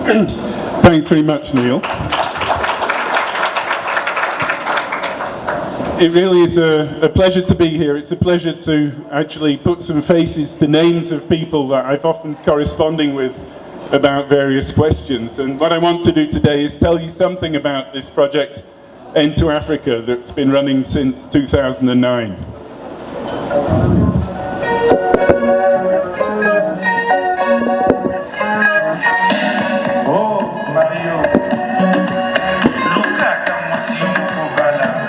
Thanks very much, Neil. It really is a pleasure to be here. It's a pleasure to actually put some faces to names of people that I've often corresponding with about various questions. And what I want to do today is tell you something about this project, End to Africa, that's been running since 2009.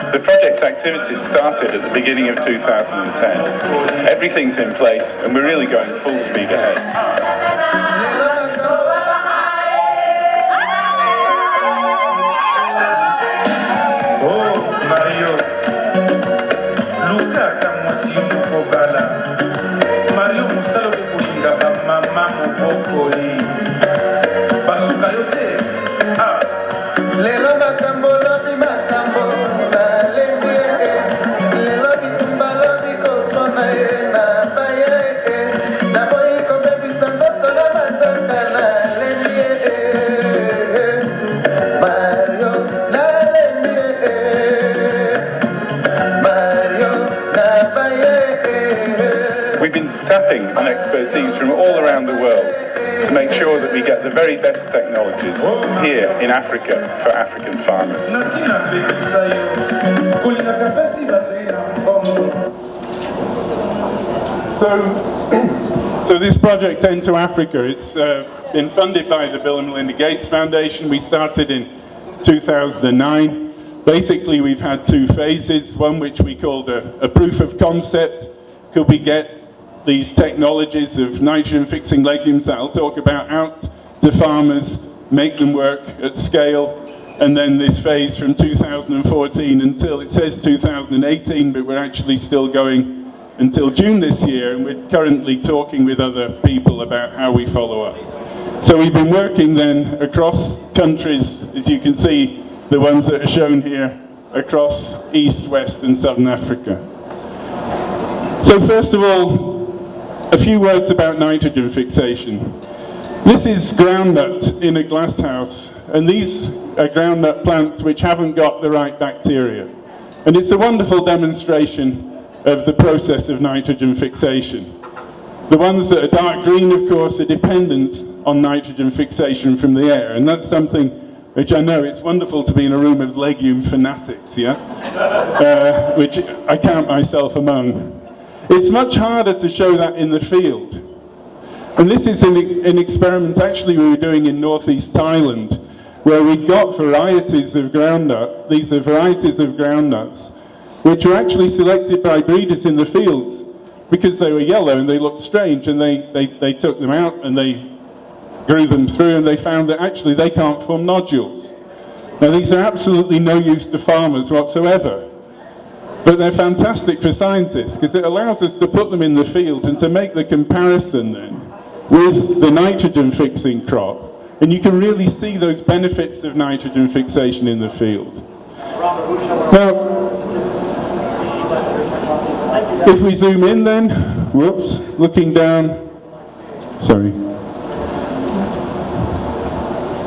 The project activities started at the beginning of 2010. Everything's in place and we're really going full speed ahead. We've been tapping on expertise from all around the world to make sure that we get the very best technologies here in Africa for African farmers. So this project, End to Africa, it's been funded by the Bill and Melinda Gates Foundation. We started in 2009. Basically, we've had two phases, one which we called a proof of concept. Could we get these technologies of nitrogen-fixing legumes that I'll talk about out to farmers, make them work at scale? And then this phase from 2014 until, it says 2018, but we're actually still going until June this year, and we're currently talking with other people about how we follow up. So we've been working then across countries, as you can see, the ones that are shown here, across East, West and Southern Africa. So first of all, a few words about nitrogen fixation. This is groundnut in a glass house, and these are groundnut plants which haven't got the right bacteria. And it's a wonderful demonstration of the process of nitrogen fixation. The ones that are dark green, of course, are dependent on nitrogen fixation from the air, and that's something which I know it's wonderful to be in a room of legume fanatics, yeah? Which I count myself among. It's much harder to show that in the field. And this is an experiment actually we were doing in northeast Thailand, where we got varieties of groundnut. These are varieties of groundnuts, which were actually selected by breeders in the fields because they were yellow and they looked strange, and they took them out and they grew them through, and they found that actually they can't form nodules. Now these are absolutely no use to farmers whatsoever. But they're fantastic for scientists because it allows us to put them in the field and to make the comparison then with the nitrogen fixing crop. And you can really see those benefits of nitrogen fixation in the field. Now, if we zoom in then, whoops, looking down, sorry,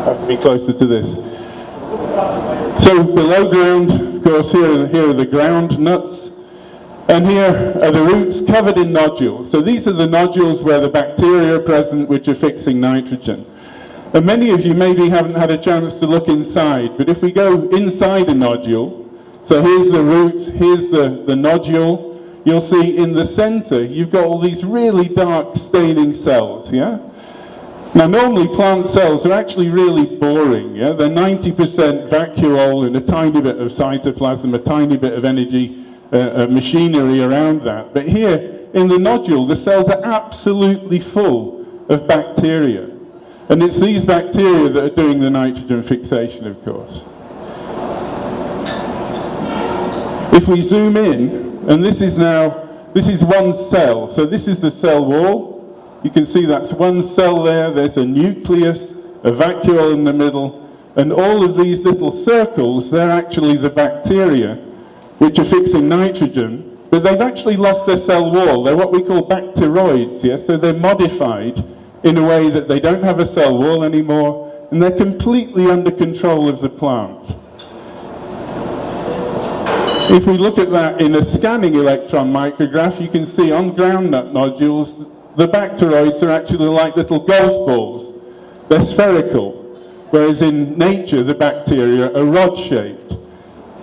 I have to be closer to this. So below ground, of course, here are the ground nuts, and here are the roots covered in nodules. So these are the nodules where the bacteria are present which are fixing nitrogen. And many of you maybe haven't had a chance to look inside, but if we go inside a nodule, so here's the root, here's the nodule, you'll see in the center you've got all these really dark staining cells, yeah? Now normally plant cells are actually really boring, yeah? They're 90% vacuole and a tiny bit of cytoplasm, a tiny bit of energy, machinery around that. But here in the nodule, the cells are absolutely full of bacteria. And it's these bacteria that are doing the nitrogen fixation, of course. If we zoom in, and this is one cell, so this is the cell wall. You can see that's one cell there, there's a nucleus, a vacuole in the middle, and all of these little circles, they're actually the bacteria which are fixing nitrogen, but they've actually lost their cell wall. They're what we call bacteroids, yeah? So they're modified in a way that they don't have a cell wall anymore, and they're completely under control of the plant. If we look at that in a scanning electron micrograph, you can see on groundnut nodules, the bacteroids are actually like little golf balls. They're spherical, whereas in nature the bacteria are rod-shaped.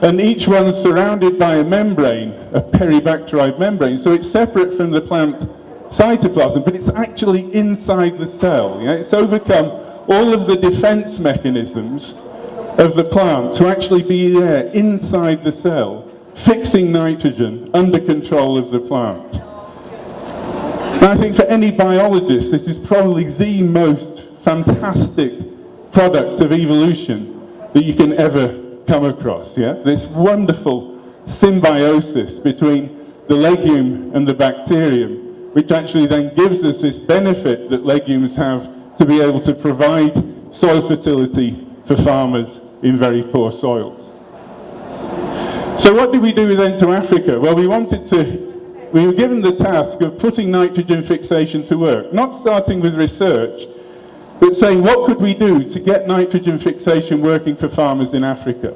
And each one's surrounded by a membrane, a peribacteroid membrane, so it's separate from the plant cytoplasm, but it's actually inside the cell. Yeah? It's overcome all of the defense mechanisms of the plant to actually be there inside the cell, fixing nitrogen under control of the plant. And I think for any biologist, this is probably the most fantastic product of evolution that you can ever come across. Yeah? This wonderful symbiosis between the legume and the bacterium, which actually then gives us this benefit that legumes have to be able to provide soil fertility for farmers in very poor soils. So what did we do then to Africa? Well, we were given the task of putting nitrogen fixation to work, not starting with research, but saying what could we do to get nitrogen fixation working for farmers in Africa?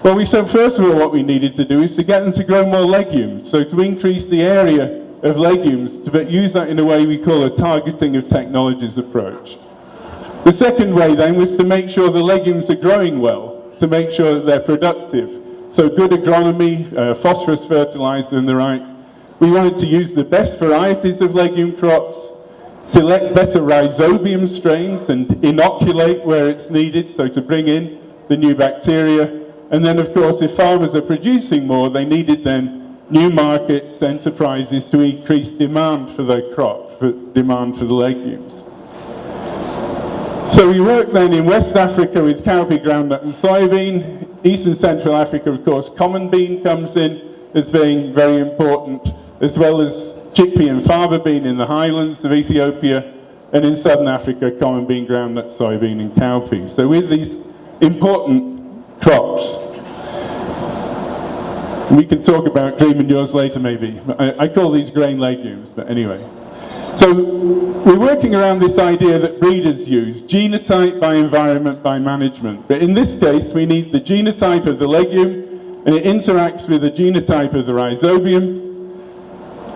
Well, we said first of all what we needed to do is to get them to grow more legumes, so to increase the area of legumes, but use that in a way we call a targeting of technologies approach. The second way then was to make sure the legumes are growing well, to make sure that they're productive. So good agronomy, phosphorus fertilizer and the right. We wanted to use the best varieties of legume crops, select better rhizobium strains and inoculate where it's needed, so to bring in the new bacteria. And then of course if farmers are producing more, they needed then new markets, enterprises to increase demand for their crop, for demand for the legumes. So we work then in West Africa with cowpea, groundnut and soybean. Eastern Central Africa, of course, common bean comes in as being very important, as well as chickpea and fava bean in the highlands of Ethiopia, and in Southern Africa, common bean, groundnut, soybean and cowpea. So with these important crops, we can talk about Dream and yours later maybe. I call these grain legumes, but anyway. So we're working around this idea that breeders use, genotype by environment by management. But in this case, we need the genotype of the legume, and it interacts with the genotype of the rhizobium.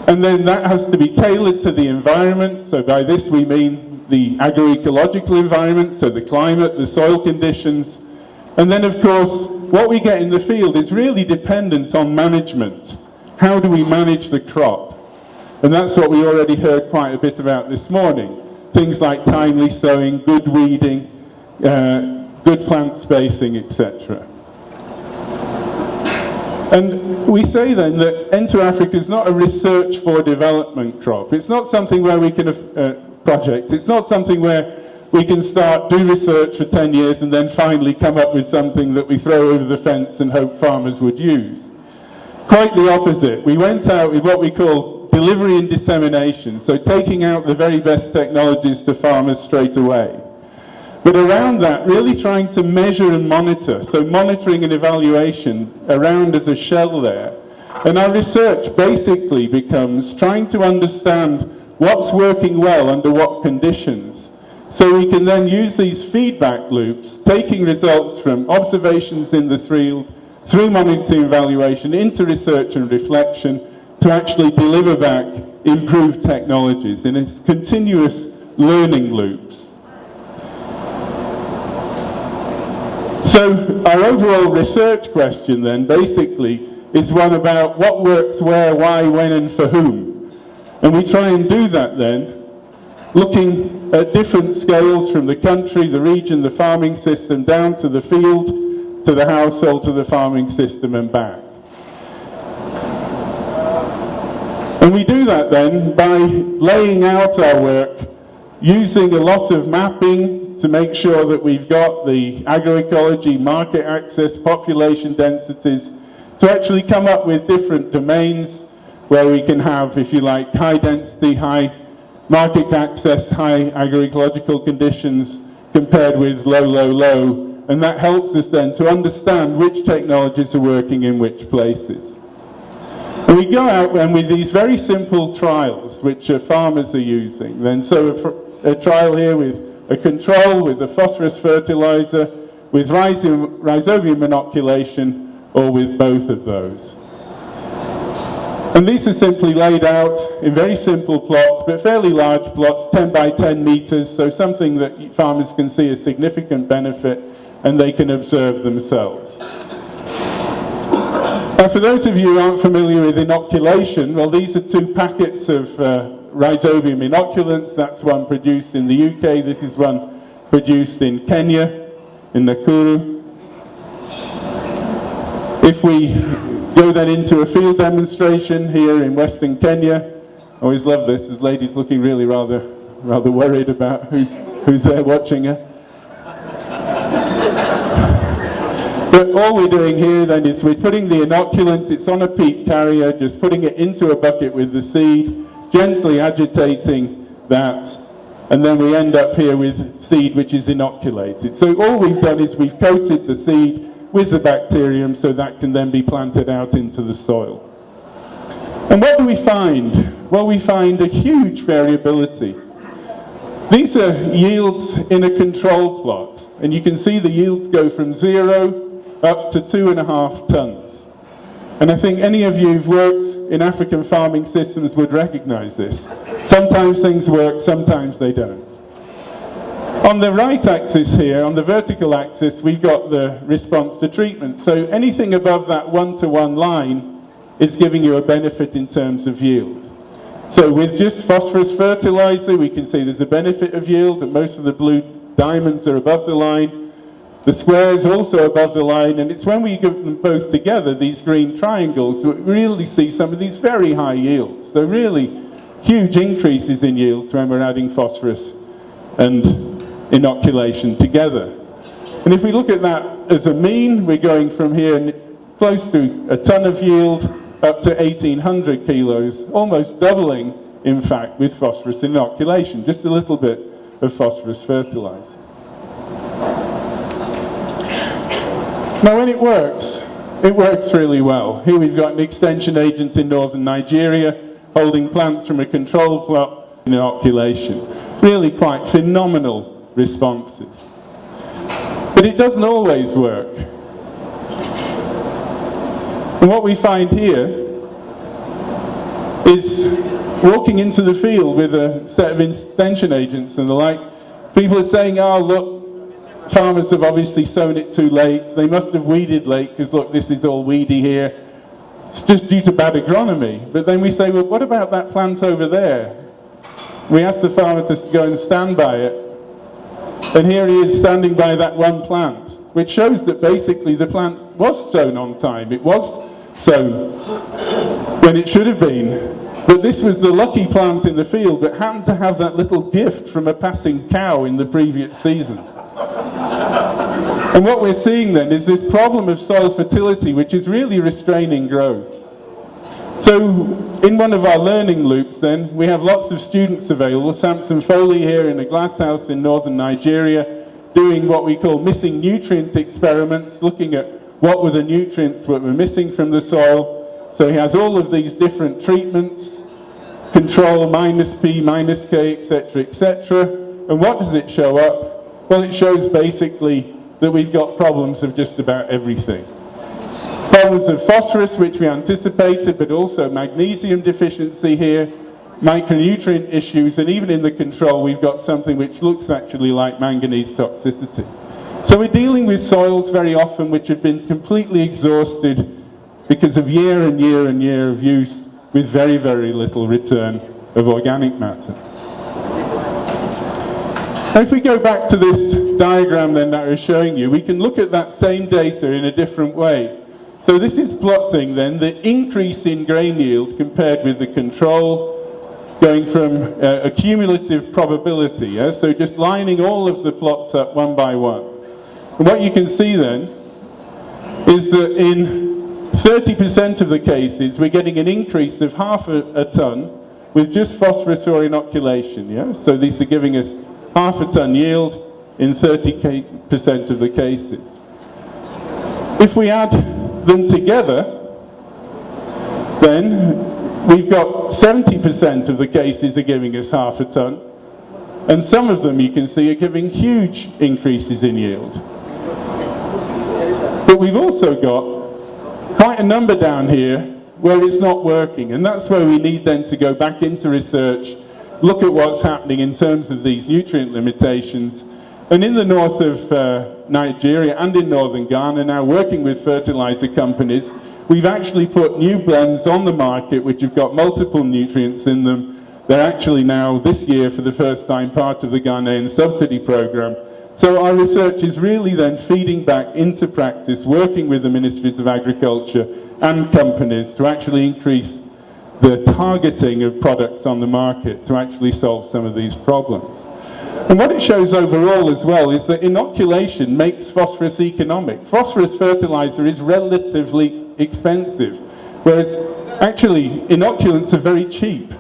And then that has to be tailored to the environment. So by this we mean the agroecological environment, so the climate, the soil conditions. And then of course, what we get in the field is really dependent on management. How do we manage the crop? And that's what we already heard quite a bit about this morning. Things like timely sowing, good weeding, good plant spacing, etc. And we say then that Enter Africa is not a research for development crop. It's not something where we can, project, it's not something where we can do research for 10 years and then finally come up with something that we throw over the fence and hope farmers would use. Quite the opposite. We went out with what we call delivery and dissemination, so taking out the very best technologies to farmers straight away. But around that, really trying to measure and monitor, so monitoring and evaluation around as a shell there. And our research basically becomes trying to understand what's working well under what conditions. So we can then use these feedback loops, taking results from observations in the field, through monitoring and evaluation, into research and reflection, to actually deliver back improved technologies in its continuous learning loops. So our overall research question then basically is one about what works where, why, when and for whom. And we try and do that then looking at different scales from the country, the region, the farming system, down to the field, to the household, to the farming system and back. And we do that then by laying out our work, using a lot of mapping to make sure that we've got the agroecology, market access, population densities, to actually come up with different domains where we can have, if you like, high density, high market access, high agroecological conditions compared with low, low, low. And that helps us then to understand which technologies are working in which places. And we go out and with these very simple trials, which farmers are using. Then, so a trial here with a control with a phosphorus fertilizer, with rhizobium inoculation, or with both of those. And these are simply laid out in very simple plots, but fairly large plots, 10 by 10 meters, so something that farmers can see a significant benefit and they can observe themselves. Now, for those of you who aren't familiar with inoculation, well, these are 2 packets of rhizobium inoculants. That's one produced in the UK, this is one produced in Kenya, in Nakuru. If we go then into a field demonstration here in Western Kenya, I always love this, the lady's looking really rather worried about who's there watching her. But all we're doing here then is we're putting the inoculant, it's on a peat carrier, just putting it into a bucket with the seed, gently agitating that, and then we end up here with seed which is inoculated. So all we've done is we've coated the seed with the bacterium so that can then be planted out into the soil. And what do we find? Well, we find a huge variability. These are yields in a control plot, and you can see the yields go from 0 up to 2.5 tons. And I think any of you who've worked in African farming systems would recognize this. Sometimes things work, sometimes they don't. On the right axis here, on the vertical axis, we've got the response to treatment. So anything above that 1-to-1 line is giving you a benefit in terms of yield. So with just phosphorus fertilizer, we can see there's a benefit of yield, and most of the blue diamonds are above the line. The squares also above the line, and it's when we give them both together, these green triangles, that we really see some of these very high yields. So really huge increases in yields when we're adding phosphorus and inoculation together. And if we look at that as a mean, we're going from here close to a ton of yield up to 1,800 kilos, almost doubling, in fact, with phosphorus inoculation, just a little bit of phosphorus fertilizer. Now when it works really well. Here we've got an extension agent in northern Nigeria holding plants from a control plot in inoculation. Really quite phenomenal responses. But it doesn't always work. And what we find here is walking into the field with a set of extension agents and the like, people are saying, oh look, farmers have obviously sown it too late, they must have weeded late because look, this is all weedy here. It's just due to bad agronomy. But then we say, well, what about that plant over there? We ask the farmer to go and stand by it. And here he is standing by that one plant, which shows that basically the plant was sown on time. It was sown when it should have been. But this was the lucky plant in the field that happened to have that little gift from a passing cow in the previous season. And what we're seeing then is this problem of soil fertility, which is really restraining growth. So in one of our learning loops then, we have lots of students available. Samson Foley here in a glass house in northern Nigeria, doing what we call missing nutrient experiments, looking at what were the nutrients that were missing from the soil. So he has all of these different treatments, control, -P, -K, etc., etc. And what does it show up? Well, it shows basically that we've got problems of just about everything. Problems of phosphorus, which we anticipated, but also magnesium deficiency here, micronutrient issues, and even in the control we've got something which looks actually like manganese toxicity. So we're dealing with soils very often which have been completely exhausted because of year and year and year of use with very, very little return of organic matter. Now if we go back to this diagram then that I was showing you, we can look at that same data in a different way. So this is plotting then the increase in grain yield compared with the control, going from a cumulative probability, yeah? So just lining all of the plots up one by one. And what you can see then is that in 30% of the cases we're getting an increase of half a ton with just phosphorus or inoculation, yeah? So these are giving us half a ton yield in 30% of the cases. If we add them together, then we've got 70% of the cases are giving us half a ton, And some of them, you can see, are giving huge increases in yield. But we've also got quite a number down here where it's not working, and that's where we need then to go back into research, look at what's happening in terms of these nutrient limitations. And in the north of Nigeria and in northern Ghana, now working with fertilizer companies, we've actually put new blends on the market which have got multiple nutrients in them. They're actually now, this year, for the first time, part of the Ghanaian subsidy program. So our research is really then feeding back into practice, working with the Ministries of Agriculture and companies to actually increase the targeting of products on the market to actually solve some of these problems. And what it shows overall as well is that inoculation makes phosphorus economic. Phosphorus fertilizer is relatively expensive, whereas actually inoculants are very cheap.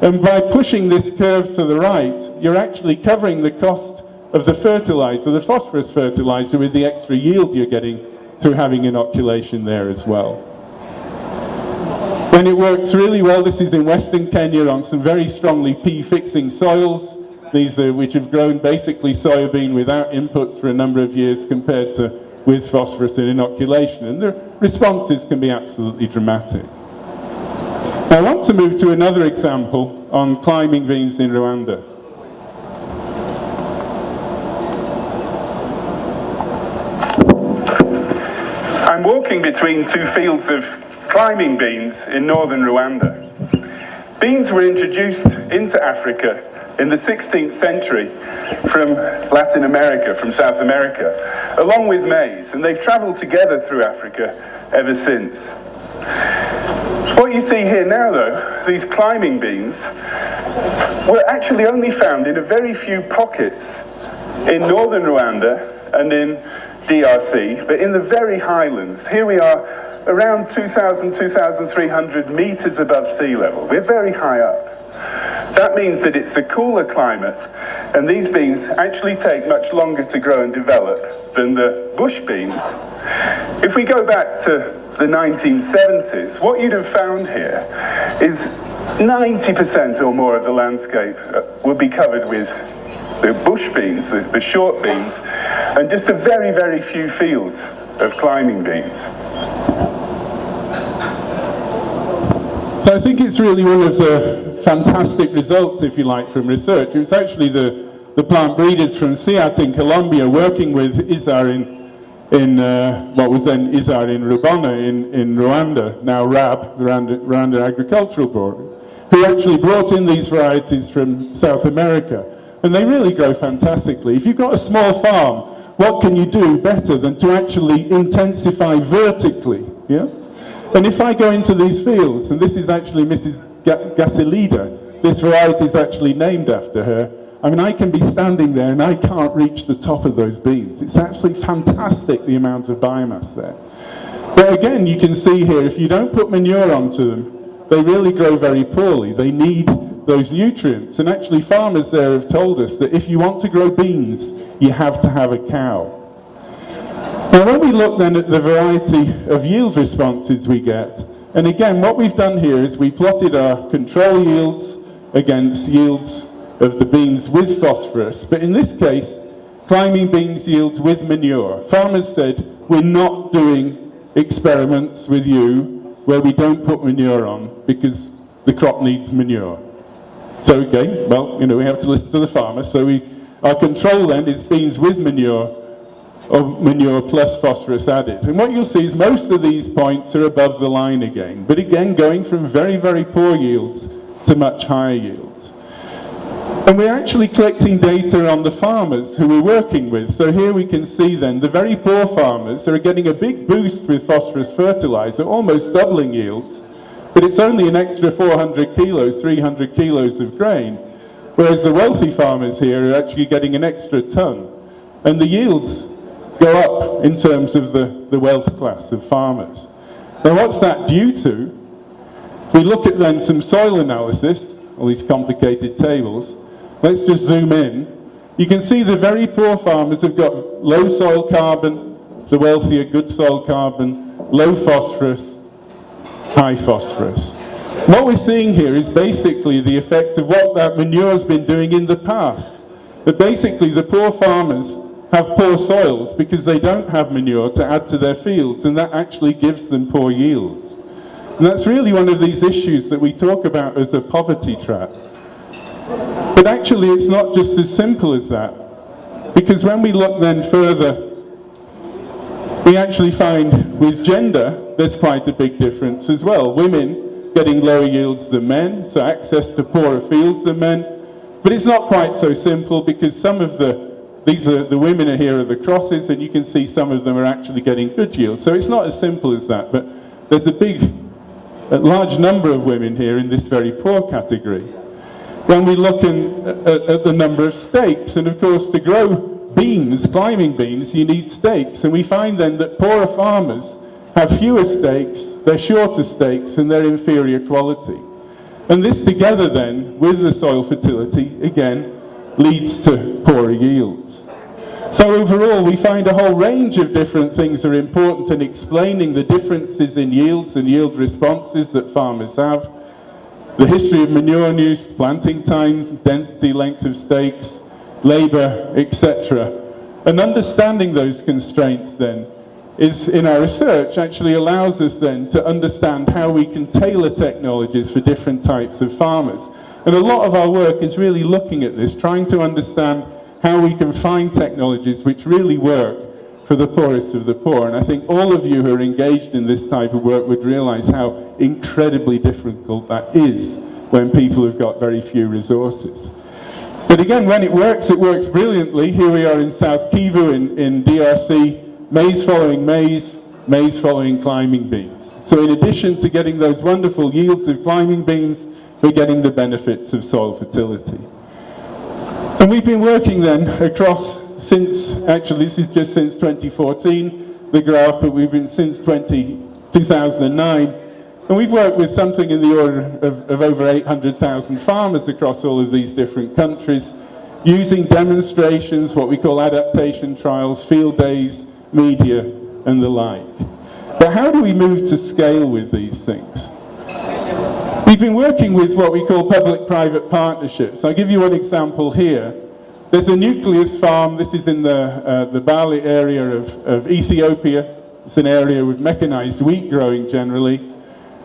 And by pushing this curve to the right, you're actually covering the cost of the fertilizer, the phosphorus fertilizer, with the extra yield you're getting through having inoculation there as well. And it works really well. This is in Western Kenya on some very strongly pea-fixing soils. These are which have grown basically soybean without inputs for a number of years compared to with phosphorus and inoculation. And the responses can be absolutely dramatic. Now I want to move to another example on climbing beans in Rwanda. I'm walking between two fields of climbing beans in northern Rwanda. Beans were introduced into Africa in the 16th century from Latin America, from South America, along with maize, and they've traveled together through Africa ever since. What you see here now, though, these climbing beans, were actually only found in a very few pockets in northern Rwanda and in DRC, but in the very highlands. Here we are around 2,000, 2,300 meters above sea level. We're very high up. That means that it's a cooler climate, and these beans actually take much longer to grow and develop than the bush beans. If we go back to the 1970s, what you'd have found here is 90% or more of the landscape would be covered with the bush beans, the short beans, and just a very, very few fields of climbing beans. So I think it's really one of the fantastic results, if you like, from research. It was actually the plant breeders from SIAT in Colombia working with ISAR in what was then ISAR in Rubona in Rwanda, now RAB, Rwanda Agricultural Board, who actually brought in these varieties from South America. And they really grow fantastically. If you've got a small farm, what can you do better than to actually intensify vertically? Yeah? And if I go into these fields, and this is actually Mrs. Gasilida, this variety is actually named after her, I mean, I can be standing there and I can't reach the top of those beans. It's actually fantastic, the amount of biomass there. But again, you can see here, if you don't put manure onto them, they really grow very poorly. They need those nutrients. And actually, farmers there have told us that if you want to grow beans, you have to have a cow. Now, when we look then at the variety of yield responses we get, and again, what we've done here is we plotted our control yields against yields of the beans with phosphorus, but in this case, climbing beans yields with manure. Farmers said, we're not doing experiments with you where we don't put manure on because the crop needs manure. So, okay, well, we have to listen to the farmer. So our control then is beans with manure, or manure plus phosphorus added. And what you'll see is most of these points are above the line again, but again going from very, very poor yields to much higher yields. And we're actually collecting data on the farmers who we're working with. So here we can see then the very poor farmers are getting a big boost with phosphorus fertilizer, almost doubling yields, but it's only an extra 400 kilos, 300 kilos of grain, whereas the wealthy farmers here are actually getting an extra ton. And the yields go up in terms of the wealth class of farmers. Now what's that due to? We look at then some soil analysis, all these complicated tables. Let's just zoom in. You can see the very poor farmers have got low soil carbon, the wealthier good soil carbon, low phosphorus, high phosphorus. What we're seeing here is basically the effect of what that manure has been doing in the past. that basically the poor farmers have poor soils because they don't have manure to add to their fields, and that actually gives them poor yields. And that's really one of these issues that we talk about as a poverty trap. But actually it's not just as simple as that, because when we look then further, we actually find with gender there's quite a big difference as well. Women getting lower yields than men, so access to poorer fields than men. But it's not quite so simple, because some of the women here are the crosses, and you can see some of them are actually getting good yields. So it's not as simple as that, but there's a large number of women here in this very poor category. When we look at the number of stakes, and of course to grow beans, climbing beans, you need stakes, and we find then that poorer farmers have fewer stakes, they're shorter stakes, and they're inferior quality. And this together then, with the soil fertility, again, leads to poorer yields. So overall, we find a whole range of different things are important in explaining the differences in yields and yield responses that farmers have. The history of manure use, planting time, density, length of stakes, labour, etc. And understanding those constraints then is, in our research, actually allows us then to understand how we can tailor technologies for different types of farmers. And a lot of our work is really looking at this, trying to understand how we can find technologies which really work for the poorest of the poor. And I think all of you who are engaged in this type of work would realise how incredibly difficult that is when people have got very few resources. But again, when it works brilliantly. Here we are in South Kivu in DRC, maize following maize, maize following climbing beans. So in addition to getting those wonderful yields of climbing beans, we're getting the benefits of soil fertility. And we've been working then across actually this is just since 2014, the graph, but we've been since 2009, and we've worked with something in the order of over 800,000 farmers across all of these different countries, using demonstrations, what we call adaptation trials, field days, media, and the like. But how do we move to scale with these things? We've been working with what we call public-private partnerships. I'll give you one example here. There's a nucleus farm. This is in the Bali area of Ethiopia. It's an area with mechanized wheat growing generally.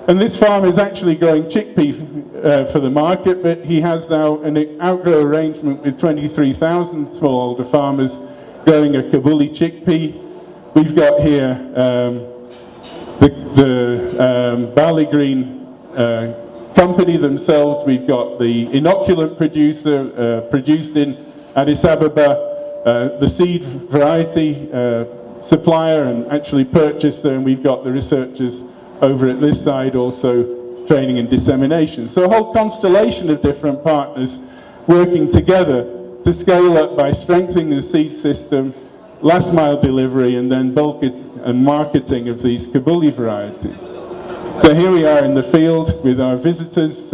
And this farm is actually growing chickpea for the market, but he has now an outgrow arrangement with 23,000 smallholder farmers growing a Kabuli chickpea. We've got here the Bali Green company themselves. We've got the inoculant producer produced in Addis Ababa, the seed variety supplier and actually purchaser, and we've got the researchers over at this side also training and dissemination. So a whole constellation of different partners working together to scale up by strengthening the seed system, last mile delivery, and then bulk and marketing of these Kabuli varieties. So here we are in the field with our visitors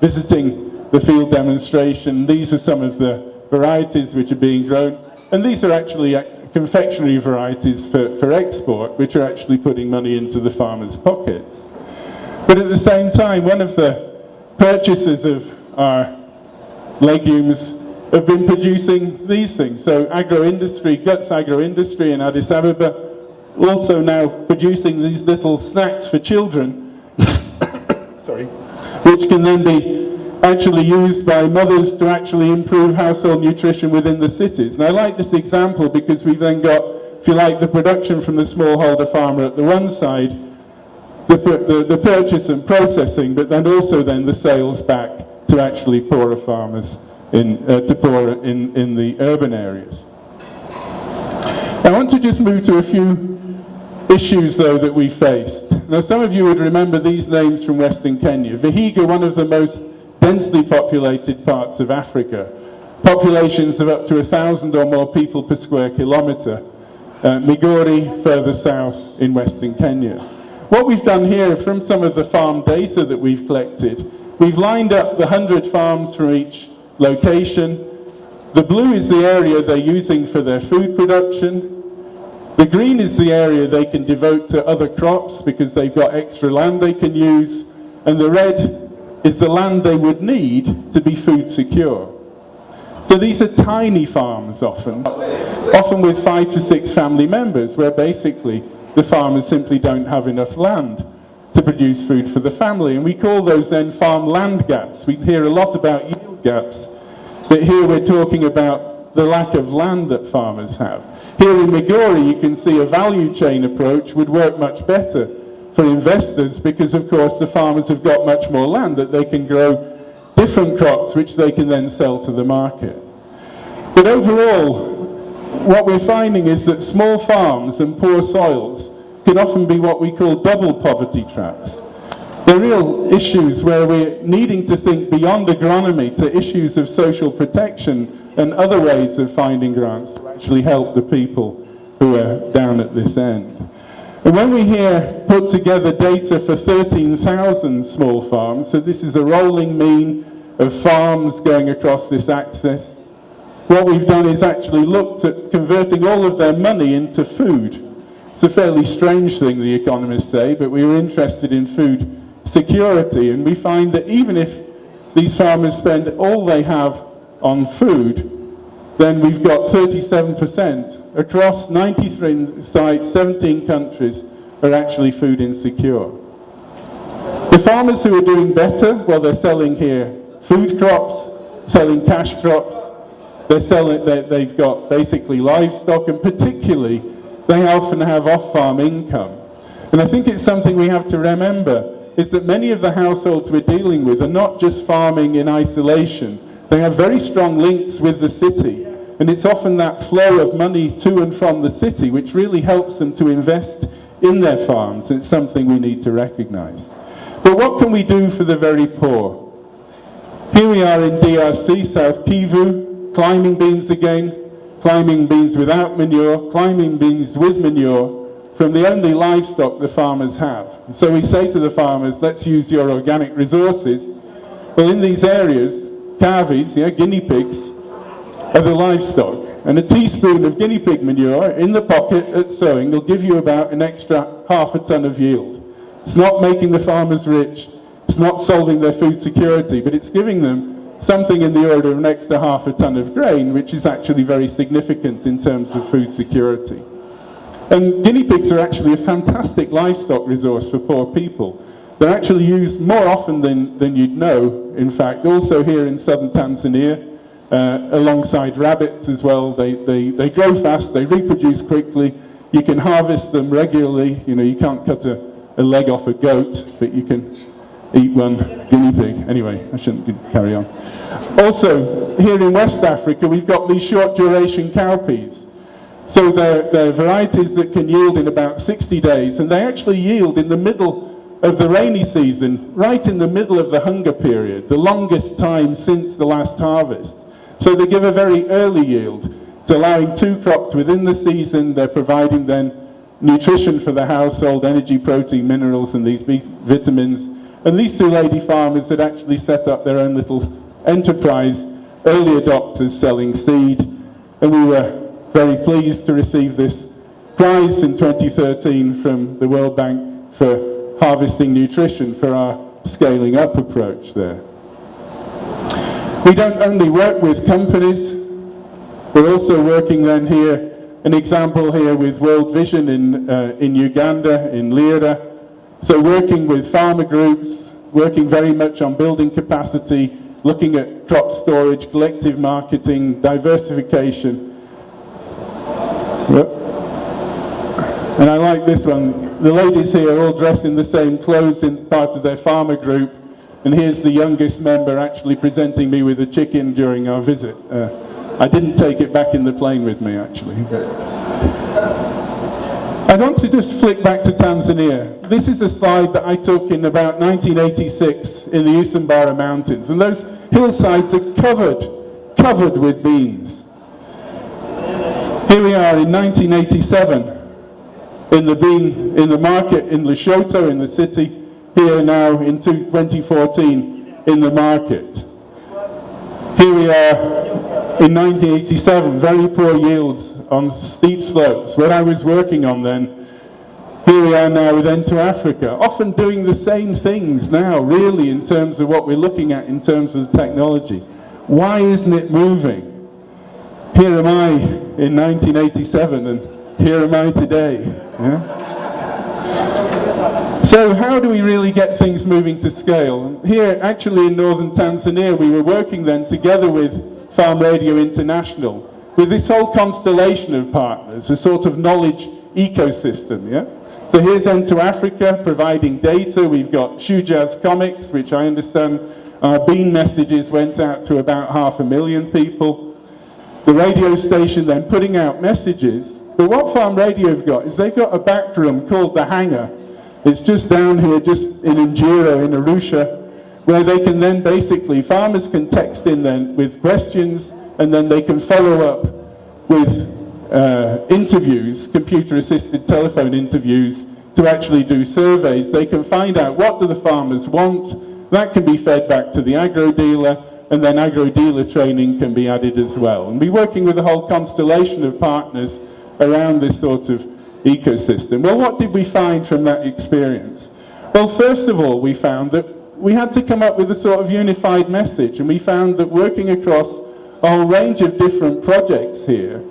visiting the field demonstration. These are some of the varieties which are being grown, and these are actually confectionery varieties for export, which are actually putting money into the farmers' pockets. But at the same time, one of the purchasers of our legumes have been producing these things. So agro-industry, Guts Agro-Industry in Addis Ababa, also now producing these little snacks for children, sorry, which can then be actually used by mothers to actually improve household nutrition within the cities. And I like this example because we've then got, if you like, the production from the smallholder farmer at the one side, the purchase and processing, but then also then the sales back to actually poorer farmers in the urban areas. I want to just move to a few issues though that we faced. Now some of you would remember these names from Western Kenya. Vihiga, one of the most densely populated parts of Africa, populations of up to 1,000 or more people per square kilometre. Migori, further south in Western Kenya. What we've done here, from some of the farm data that we've collected, we've lined up the 100 farms from each location. The blue is the area they're using for their food production. The green is the area they can devote to other crops because they've got extra land they can use. And the red is the land they would need to be food secure. So So these are tiny farms often with 5 to 6 family members, where basically the farmers simply don't have enough land to produce food for the family. And we call those then farm land gaps. We hear a lot about yield gaps, but here we're talking about the lack of land that farmers have. Here in Migori you can see a value chain approach would work much better for investors, because of course the farmers have got much more land that they can grow different crops which they can then sell to the market. But overall, what we're finding is that small farms and poor soils can often be what we call double poverty traps. They're real issues where we're needing to think beyond agronomy to issues of social protection and other ways of finding grants to actually help the people who are down at this end. And when we here put together data for 13,000 small farms, so this is a rolling mean of farms going across this axis, what we've done is actually looked at converting all of their money into food. It's a fairly strange thing, the economists say, but we were interested in food security, and we find that even if these farmers spend all they have on food, then we've got 37% across 93 sites, 17 countries are actually food insecure. The farmers who are doing better, well, they're selling here food crops, selling cash crops, they've got basically livestock, and particularly they often have off-farm income. And I think it's something we have to remember, is that many of the households we're dealing with are not just farming in isolation. They have very strong links with the city, and it's often that flow of money to and from the city which really helps them to invest in their farms. It's something we need to recognize. But what can we do for the very poor? Here we are in DRC, South Kivu, climbing beans again, climbing beans without manure, climbing beans with manure, from the only livestock the farmers have. So we say to the farmers, let's use your organic resources. Well, in these areas, calves, guinea pigs, are the livestock. And a teaspoon of guinea pig manure in the pocket at sowing will give you about an extra half a ton of yield. It's not making the farmers rich, it's not solving their food security, but it's giving them something in the order of an extra half a ton of grain, which is actually very significant in terms of food security. And guinea pigs are actually a fantastic livestock resource for poor people. They're actually used more often than you'd know, in fact, also here in southern Tanzania, alongside rabbits as well. They grow fast, they reproduce quickly, you can harvest them regularly. You can't cut a leg off a goat, but you can eat one guinea pig. Anyway, I shouldn't carry on. Also, here in West Africa, we've got these short duration cowpeas. So they're varieties that can yield in about 60 days, and they actually yield in the middle of the rainy season, right in the middle of the hunger period, the longest time since the last harvest. So they give a very early yield. It's allowing 2 crops within the season. They're providing then nutrition for the household, energy, protein, minerals, and these vitamins. And these 2 lady farmers had actually set up their own little enterprise, early adopters selling seed, and we were very pleased to receive this prize in 2013 from the World Bank for harvesting nutrition for our scaling up approach there. We don't only work with companies, we're also working then here, an example here with World Vision in Uganda, in Lira. So working with farmer groups, working very much on building capacity, looking at crop storage, collective marketing, diversification. Yep. And I like this one. The ladies here are all dressed in the same clothes in part of their farmer group, and here's the youngest member actually presenting me with a chicken during our visit. I didn't take it back in the plane with me, actually. I want to just flick back to Tanzania. This is a slide that I took in about 1986 in the Usambara Mountains, and those hillsides are covered with beans. Here we are in 1987 in the market in Lesotho, in the city. Here now in 2014 in the market. Here we are in 1987, very poor yields on steep slopes. What I was working on then, here we are now with Into Africa, often doing the same things now, really, in terms of what we're looking at in terms of the technology. Why isn't it moving? here am I in 1987 and here am I today. Yeah? So how do we really get things moving to scale? Here, actually in northern Tanzania, we were working then together with Farm Radio International, with this whole constellation of partners, a sort of knowledge ecosystem, yeah? So here's Into Africa providing data. We've got Shujaz Comics, which I understand our bean messages went out to about 500,000 people. The radio station then putting out messages. But what Farm Radio have got is they've got a back room called the Hangar. It's just down here, just in Njiro, in Arusha, where they can then basically, farmers can text in then with questions, and then they can follow up with interviews, computer-assisted telephone interviews, to actually do surveys. They can find out what do the farmers want. That can be fed back to the agro-dealer, and then agro-dealer training can be added as well. And we're working with a whole constellation of partners around this sort of ecosystem. Well, what did we find from that experience? Well, first of all, we found that we had to come up with a sort of unified message, and we found that working across a whole range of different projects here,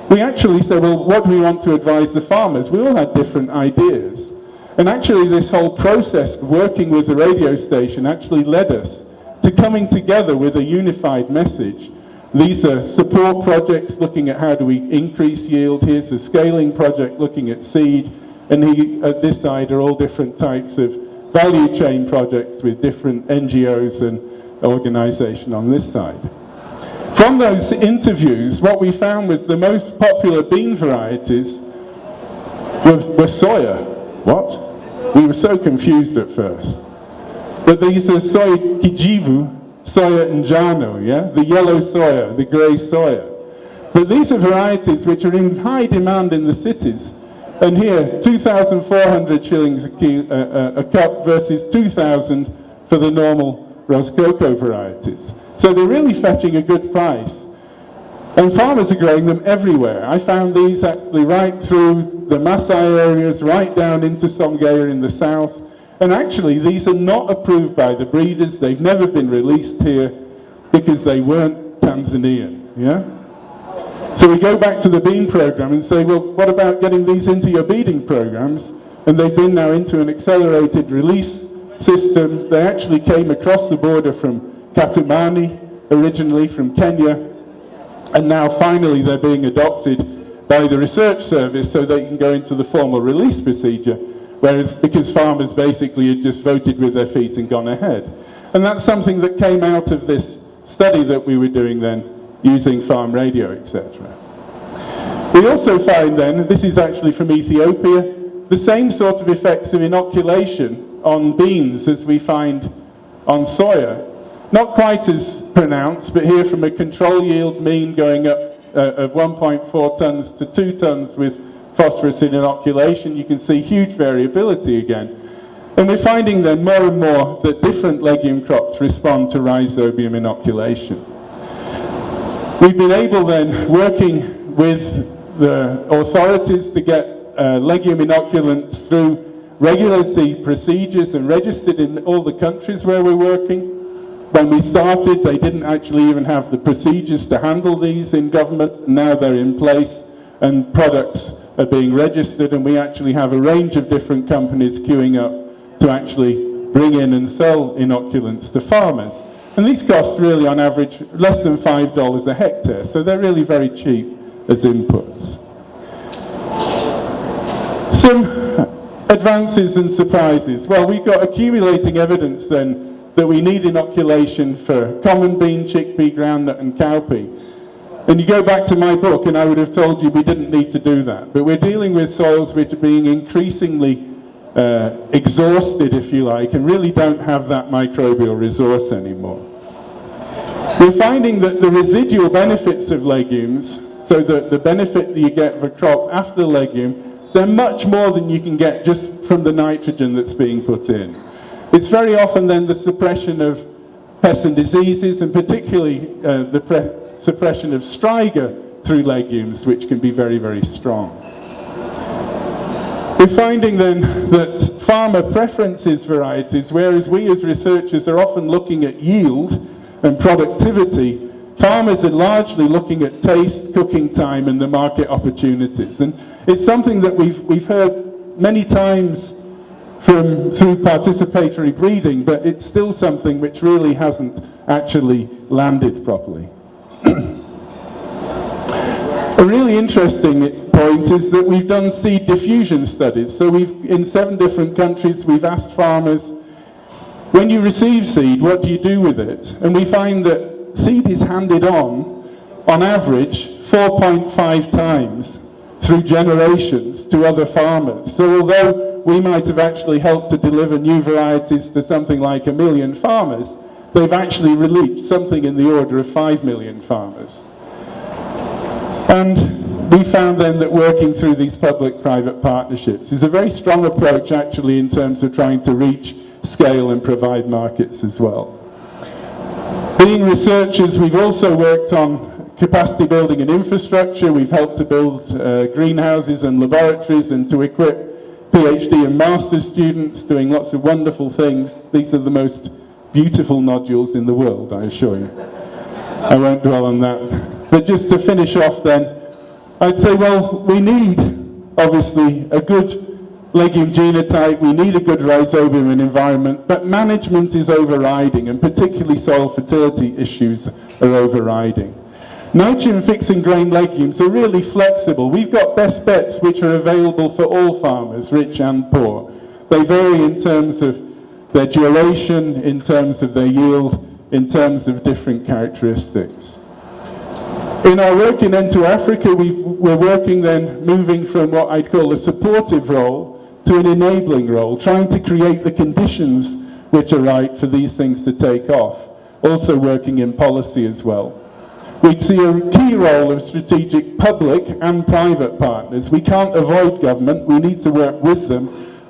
we actually said, well, what do we want to advise the farmers? We all had different ideas. And actually this whole process of working with the radio station actually led us to coming together with a unified message. These are support projects looking at how do we increase yield. Here's a scaling project looking at seed. And at this side are all different types of value chain projects with different NGOs and organization on this side. From those interviews, what we found was the most popular bean varieties were soya. What? We were so confused at first. But these are soya kijivu, soya njano, yeah? The yellow soya, the grey soya. But these are varieties which are in high demand in the cities. And here, 2,400 shillings a cup versus 2,000 for the normal Rococo varieties. So they're really fetching a good price. And farmers are growing them everywhere. I found these actually right through the Maasai areas, right down into Songea in the south. And actually, these are not approved by the breeders. They've never been released here because they weren't Tanzanian, yeah? So we go back to the bean program and say, well, what about getting these into your beading programs? And they've been now into an accelerated release system. They actually came across the border from Katumani, originally from Kenya, and now finally they're being adopted by the research service so they can go into the formal release procedure, whereas because farmers basically had just voted with their feet and gone ahead. And that's something that came out of this study that we were doing then, using farm radio, etc. We also find then, this is actually from Ethiopia, the same sort of effects of inoculation on beans as we find on soya. Not quite as pronounced, but here from a control yield mean going up of 1.4 tons to 2 tons with phosphorus in inoculation, you can see huge variability again. And we're finding then more and more that different legume crops respond to rhizobium inoculation. We've been able then, working with the authorities to get legume inoculants through regulatory procedures and registered in all the countries where we're working. When we started, they didn't actually even have the procedures to handle these in government. Now they're in place and products are being registered, and we actually have a range of different companies queuing up to actually bring in and sell inoculants to farmers. And these cost really on average less than $5 a hectare, so they're really very cheap as inputs. Some advances and surprises. Well, we've got accumulating evidence then that we need inoculation for common bean, chickpea, groundnut and cowpea. And you go back to my book and I would have told you we didn't need to do that. But we're dealing with soils which are being increasingly exhausted, if you like, and really don't have that microbial resource anymore. We're finding that the residual benefits of legumes, so that the benefit that you get of a crop after the legume, they're much more than you can get just from the nitrogen that's being put in. It's very often then the suppression of pests and diseases, and particularly the suppression of striga through legumes, which can be very, very strong. We're finding then that farmer preferences varieties, whereas we as researchers are often looking at yield and productivity, farmers are largely looking at taste, cooking time, and the market opportunities. And it's something that we've heard many times through participatory breeding, but it's still something which really hasn't actually landed properly. A really interesting point is that we've done seed diffusion studies. So in 7 different countries, we've asked farmers, when you receive seed, what do you do with it? And we find that seed is handed on average, 4.5 times through generations to other farmers. So although we might have actually helped to deliver new varieties to something like 1 million farmers, they've actually reached something in the order of 5 million farmers. And we found then that working through these public-private partnerships is a very strong approach actually in terms of trying to reach scale and provide markets as well. Being researchers, we've also worked on capacity building and infrastructure. We've helped to build greenhouses and laboratories and to equip PhD and master's students doing lots of wonderful things. These are the most beautiful nodules in the world, I assure you. I won't dwell on that. But just to finish off then, I'd say, well, we need, obviously, a good legume genotype, we need a good rhizobium and environment, but management is overriding, and particularly soil fertility issues are overriding. Nitrogen-fixing grain legumes are really flexible. We've got best bets which are available for all farmers, rich and poor. They vary in terms of their duration, in terms of their yield, in terms of different characteristics. In our work in Into Africa, we're working then moving from what I'd call a supportive role to an enabling role, trying to create the conditions which are right for these things to take off, also working in policy as well. We'd see a key role of strategic public and private partners. We can't avoid government, we need to work with them,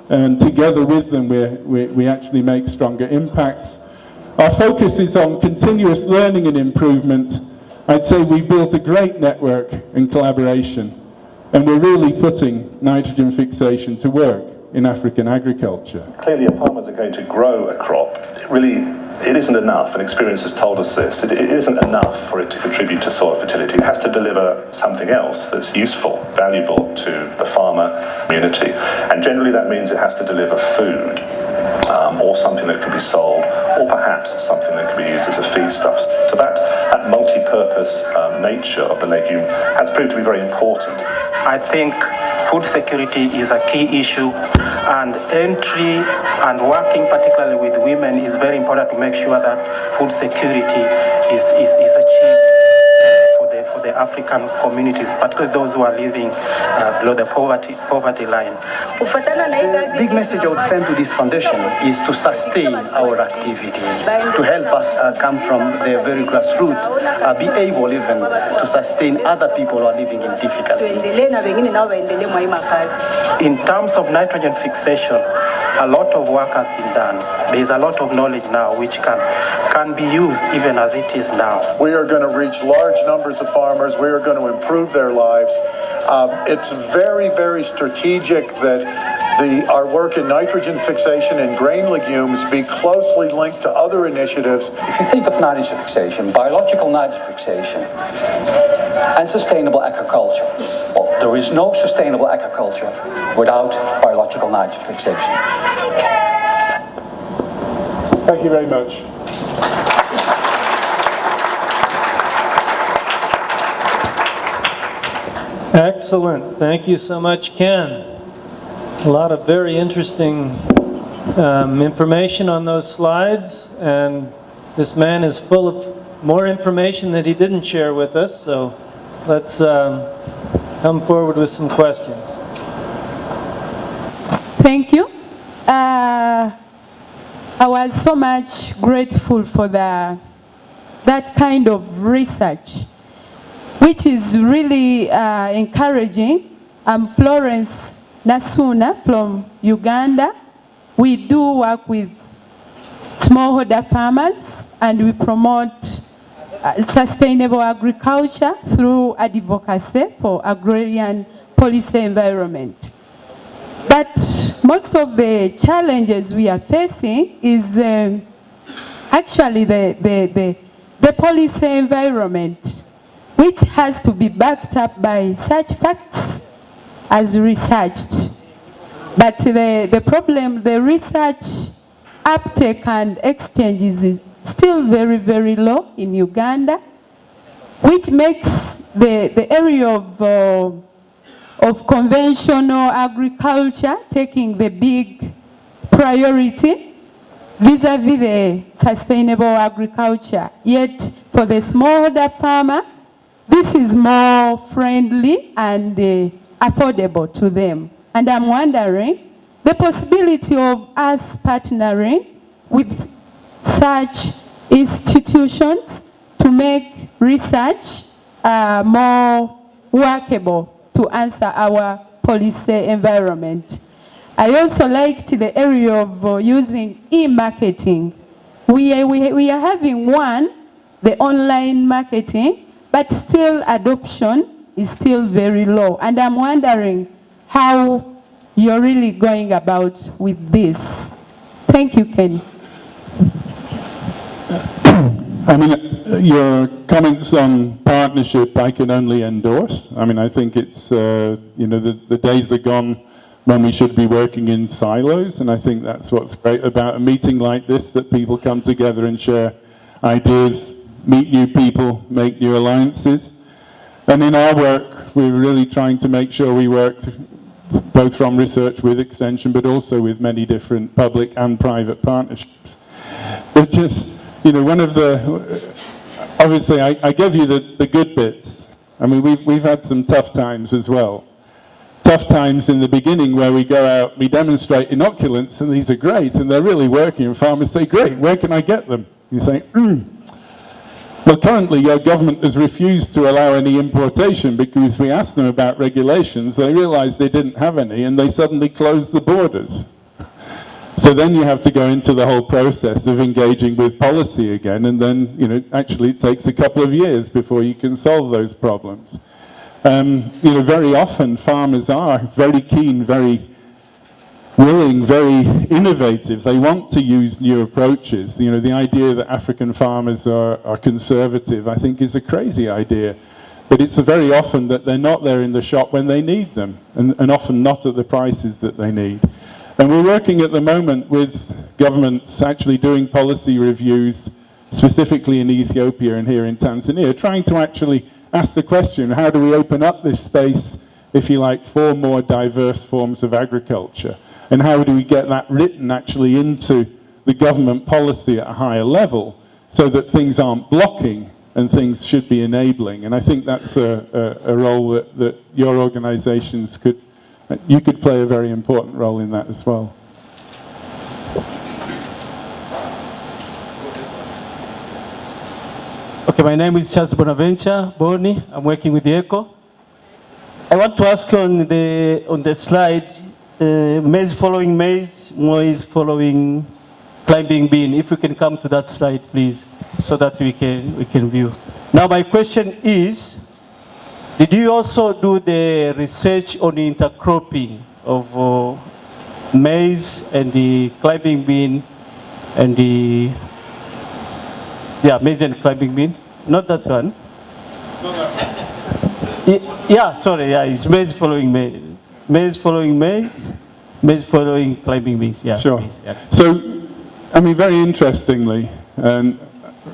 and together with them we actually make stronger impacts. Our focus is on continuous learning and improvement. I'd say we've built a great network and collaboration, and we're really putting nitrogen fixation to work in African agriculture. Clearly, if farmers are going to grow a crop, it isn't enough, and experience has told us this, it isn't enough for it to contribute to soil fertility. It has to deliver something else that's useful, valuable to the farmer community, and generally that means it has to deliver food, or something that can be sold, or perhaps something that can be used as a feedstuff. So that multi-purpose nature of the legume has proved to be very important. I think food security is a key issue, and entry and working particularly with women is very important to make sure that food security is achieved for the African communities, particularly those who are living below the poverty line. The big message I would send to this foundation is to sustain our activities, to help us come from the very grassroots, be able even to sustain other people who are living in difficulty. In terms of nitrogen fixation, a lot of work has been done. There is a lot of knowledge now which can be used even as it is now. We are going to reach large numbers of farmers. We are going to improve their lives. It's very, very strategic that our work in nitrogen fixation and grain legumes be closely linked to other initiatives. If you think of nitrogen fixation, biological nitrogen fixation, and sustainable agriculture, well, there is no sustainable agriculture without biological nitrogen fixation. Thank you very much. Excellent. Thank you so much, Ken. A lot of very interesting information on those slides, and this man is full of more information that he didn't share with us, so let's come forward with some questions. Thank you. I was so much grateful for that kind of research, which is really encouraging. I'm Florence Nasuna from Uganda. We do work with smallholder farmers, and we promote sustainable agriculture through advocacy for agrarian policy environment. But most of the challenges we are facing is actually the the policy environment, which has to be backed up by such facts as researched. But the problem, the research uptake and exchange is still very, very low in Uganda, which makes the area of conventional agriculture taking the big priority vis-a-vis the sustainable agriculture. Yet for the smallholder farmer, this is more friendly and affordable to them. And I'm wondering the possibility of us partnering with such institutions to make research more workable to answer our policy environment. I also liked the area of using e-marketing. We are having the online marketing, but still adoption is still very low. And I'm wondering how you're really going about with this. Thank you, Ken. I mean, your comments on partnership I can only endorse. I mean, I think it's, you know, the days are gone when we should be working in silos, and I think that's what's great about a meeting like this, that people come together and share ideas, meet new people, make new alliances. And in our work, we're really trying to make sure we work both from research with extension, but also with many different public and private partnerships. But just, you know, one of the, obviously I gave you the good bits. I mean, we've had some tough times as well. Tough times in the beginning where we go out, we demonstrate inoculants, and these are great, and they're really working, and farmers say, great, where can I get them? You say, Well, currently your government has refused to allow any importation because we asked them about regulations, they realized they didn't have any, and they suddenly closed the borders. So then you have to go into the whole process of engaging with policy again, and then, you know, actually it takes a couple of years before you can solve those problems. You know, very often farmers are very keen, very willing, very innovative. They want to use new approaches. You know, the idea that African farmers are conservative, I think, is a crazy idea. But it's very often that they're not there in the shop when they need them, and often not at the prices that they need. And we're working at the moment with governments actually doing policy reviews, specifically in Ethiopia and here in Tanzania, trying to actually ask the question, how do we open up this space, if you like, for more diverse forms of agriculture? And how do we get that written actually into the government policy at a higher level so that things aren't blocking and things should be enabling? And I think that's a role that your organizations you could play a very important role in that as well. Okay, my name is Charles Bonaventure Boni. I'm working with the ECHO. I want to ask on the slide, maize following maize, maize following climbing bean. If we can come to that slide, please, so that we can view. Now, my question is, did you also do the research on the intercropping of maize and the climbing bean and the maize and climbing bean? Not that one. It's maize following maize. Maize following maize, maize following climbing beans. Yeah. Sure. Maize, yeah. So, I mean, very interestingly,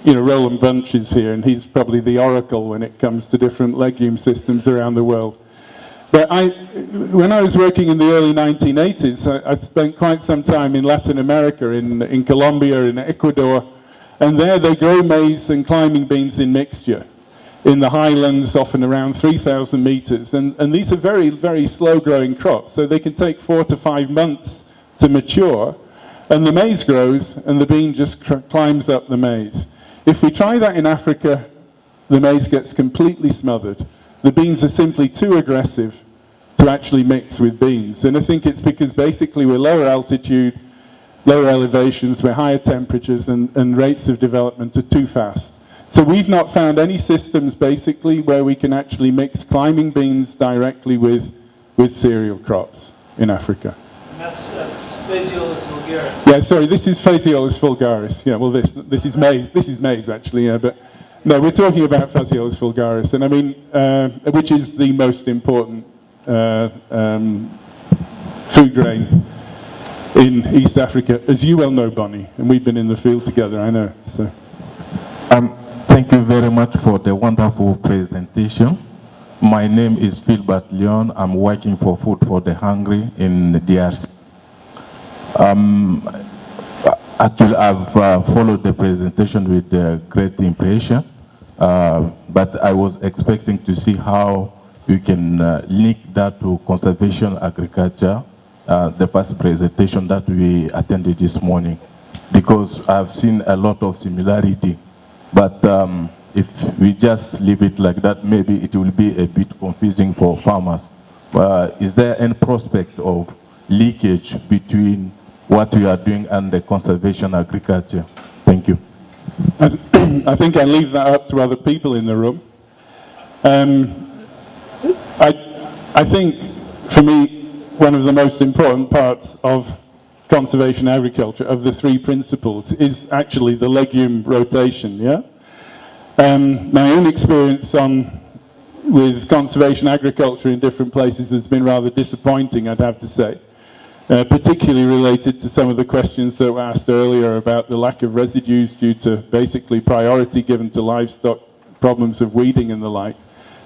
you know, Roland Bunch is here, and he's probably the oracle when it comes to different legume systems around the world. But when I was working in the early 1980s, I spent quite some time in Latin America, in Colombia, in Ecuador, and there they grow maize and climbing beans in mixture, in the highlands, often around 3,000 meters. And these are very, very slow-growing crops, so they can take 4 to 5 months to mature, and the maize grows, and the bean just climbs up the maize. If we try that in Africa, the maize gets completely smothered. The beans are simply too aggressive to actually mix with beans. And I think it's because basically we're lower altitude, lower elevations, we're higher temperatures, and rates of development are too fast. So we've not found any systems basically where we can actually mix climbing beans directly with cereal crops in Africa. That's Phaseolus vulgaris. Yeah, sorry, this is Phaseolus vulgaris. Yeah, well, this is maize actually. Yeah, but no, we're talking about Phaseolus vulgaris, and I mean, which is the most important food grain in East Africa, as you well know, Bonnie, and we've been in the field together. I know. So. Thank you very much for the wonderful presentation. My name is Philbert Leon. I'm working for Food for the Hungry in DRC. Actually, I've followed the presentation with great impression, but I was expecting to see how you can link that to conservation agriculture, the first presentation that we attended this morning, because I've seen a lot of similarity. But if we just leave it like that, maybe it will be a bit confusing for farmers. Is there any prospect of leakage between what we are doing and the conservation agriculture? Thank you. I think I leave that up to other people in the room. I think, for me, one of the most important parts of conservation agriculture, of the three principles, is actually the legume rotation, yeah? My own experience with conservation agriculture in different places has been rather disappointing, I'd have to say, particularly related to some of the questions that were asked earlier about the lack of residues due to basically priority given to livestock, problems of weeding and the like.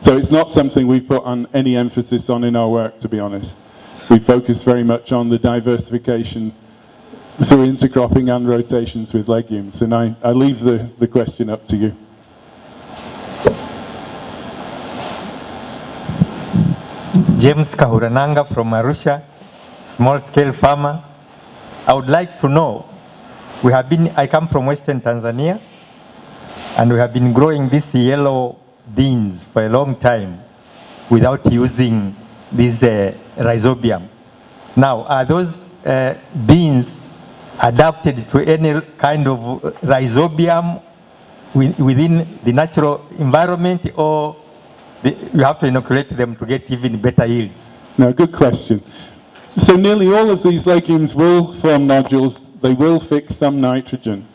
So it's not something we've put on any emphasis on in our work, to be honest. We focus very much on the diversification through intercropping and rotations with legumes, and I leave the question up to you. James Kahurananga from Arusha, small-scale farmer. I would like to know, I come from Western Tanzania, and we have been growing these yellow beans for a long time without using this rhizobium. Now, are those beans adapted to any kind of rhizobium within the natural environment, or you have to inoculate them to get even better yields? No, good question. So nearly all of these legumes will form nodules. They will fix some nitrogen.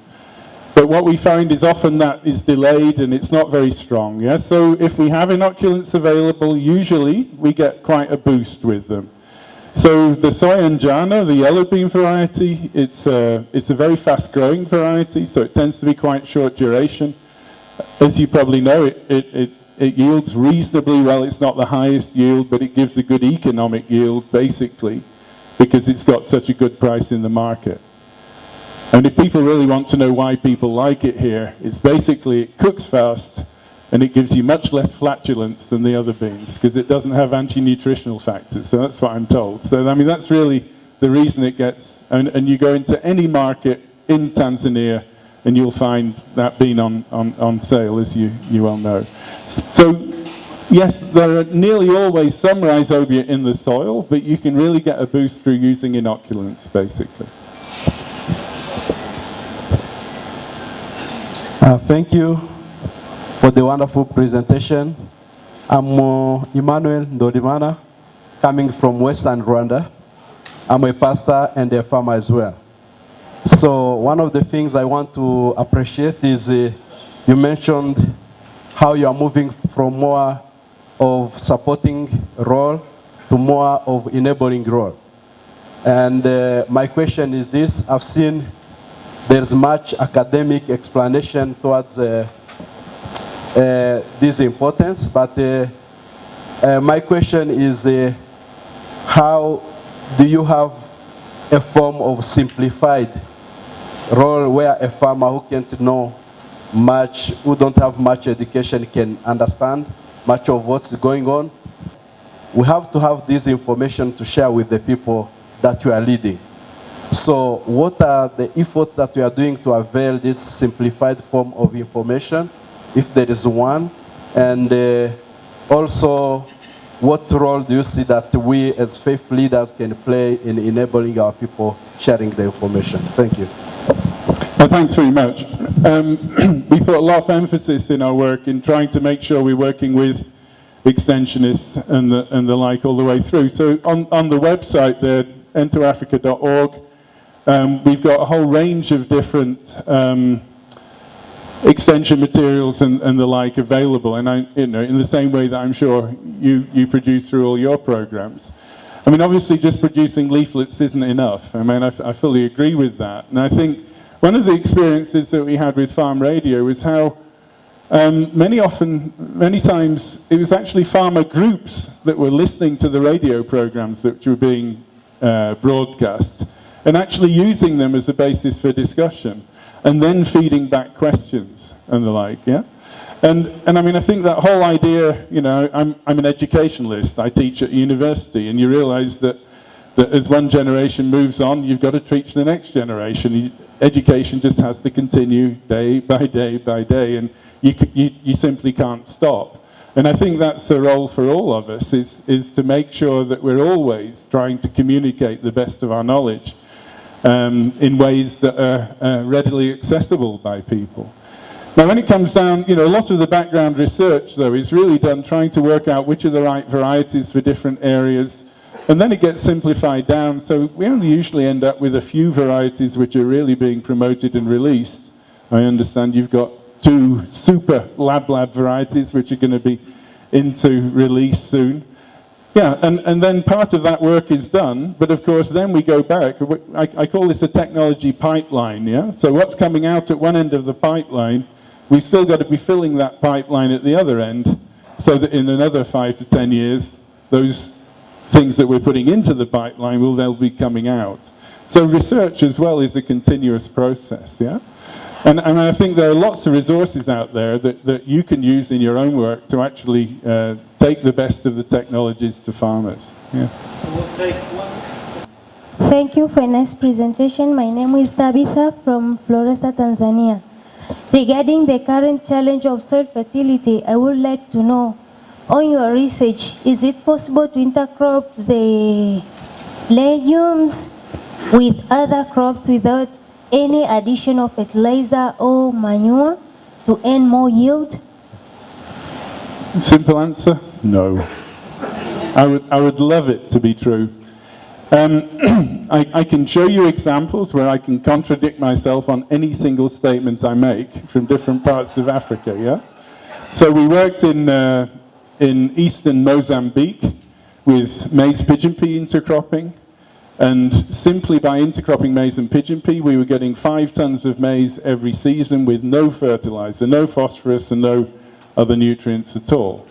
But what we find is often that is delayed and it's not very strong. Yeah? So if we have inoculants available, usually we get quite a boost with them. So the Soyanjana, the yellow bean variety, it's a very fast-growing variety, so it tends to be quite short duration. As you probably know, it yields reasonably well. It's not the highest yield, but it gives a good economic yield, basically, because it's got such a good price in the market. And if people really want to know why people like it here, it's basically it cooks fast, and it gives you much less flatulence than the other beans, because it doesn't have anti-nutritional factors, so that's what I'm told. So, I mean, that's really the reason it gets, and you go into any market in Tanzania, and you'll find that bean on sale, as you well know. So, yes, there are nearly always some rhizobia in the soil, but you can really get a boost through using inoculants, basically. Thank you for the wonderful presentation. I'm Emmanuel Ndodimana, coming from Western Rwanda. I'm a pastor and a farmer as well. So one of the things I want to appreciate is you mentioned how you are moving from more of supporting role to more of enabling role. And my question is this: I've seen there's much academic explanation towards this importance, but my question is how do you have a form of simplified role where a farmer who can't know much, who don't have much education, can understand much of what's going on? We have to have this information to share with the people that you are leading. So what are the efforts that we are doing to avail this simplified form of information, if there is one? And also, what role do you see that we as faith leaders can play in enabling our people sharing the information? Thank you. Well, thanks very much. We put a lot of emphasis in our work in trying to make sure we're working with extensionists and the like all the way through. So on the website there, enterafrica.org. We've got a whole range of different extension materials and the like available, and in the same way that I'm sure you produce through all your programs. I mean, obviously just producing leaflets isn't enough. I mean, I fully agree with that. And I think one of the experiences that we had with farm radio was how many times it was actually farmer groups that were listening to the radio programs that were being broadcast and actually using them as a basis for discussion and then feeding back questions and the like, yeah? And I mean, I think that whole idea, I'm an educationalist, I teach at university, and you realize that as one generation moves on, you've got to teach the next generation. Education just has to continue day by day by day, and you simply can't stop. And I think that's the role for all of us, is to make sure that we're always trying to communicate the best of our knowledge in ways that are readily accessible by people. Now when it comes down, a lot of the background research though is really done trying to work out which are the right varieties for different areas, and then it gets simplified down, so we only usually end up with a few varieties which are really being promoted and released. I understand you've got 2 super lab varieties which are going to be into release soon. Yeah, and then part of that work is done, but of course then we go back. I call this a technology pipeline, yeah? So what's coming out at one end of the pipeline, we've still got to be filling that pipeline at the other end, so that in another 5 to 10 years, those things that we're putting into the pipeline will then be coming out. So research as well is a continuous process, yeah? And I think there are lots of resources out there that you can use in your own work to actually take the best of the technologies to farmers. Yeah. We'll take one. Thank you for a nice presentation. My name is Tabitha from Floresta, Tanzania. Regarding the current challenge of soil fertility, I would like to know, on your research, is it possible to intercrop the legumes with other crops without any additional fertilizer or manure to earn more yield? Simple answer, no. I would love it to be true. I can show you examples where I can contradict myself on any single statement I make from different parts of Africa, yeah? So we worked in eastern Mozambique with maize pigeon pea intercropping, and simply by intercropping maize and pigeon pea, we were getting 5 tons of maize every season with no fertilizer, no phosphorus, and no other nutrients at all.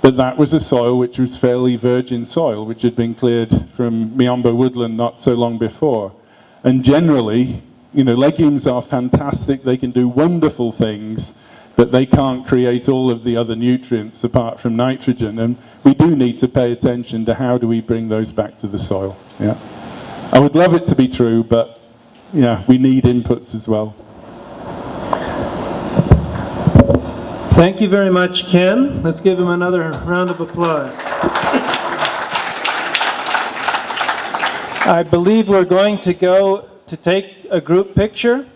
But that was a soil which was fairly virgin soil, which had been cleared from Miombo woodland not so long before. And generally, legumes are fantastic, they can do wonderful things, but they can't create all of the other nutrients apart from nitrogen. And we do need to pay attention to how do we bring those back to the soil. Yeah. I would love it to be true, but yeah, we need inputs as well. Thank you very much, Ken. Let's give him another round of applause. I believe we're going to go to take a group picture.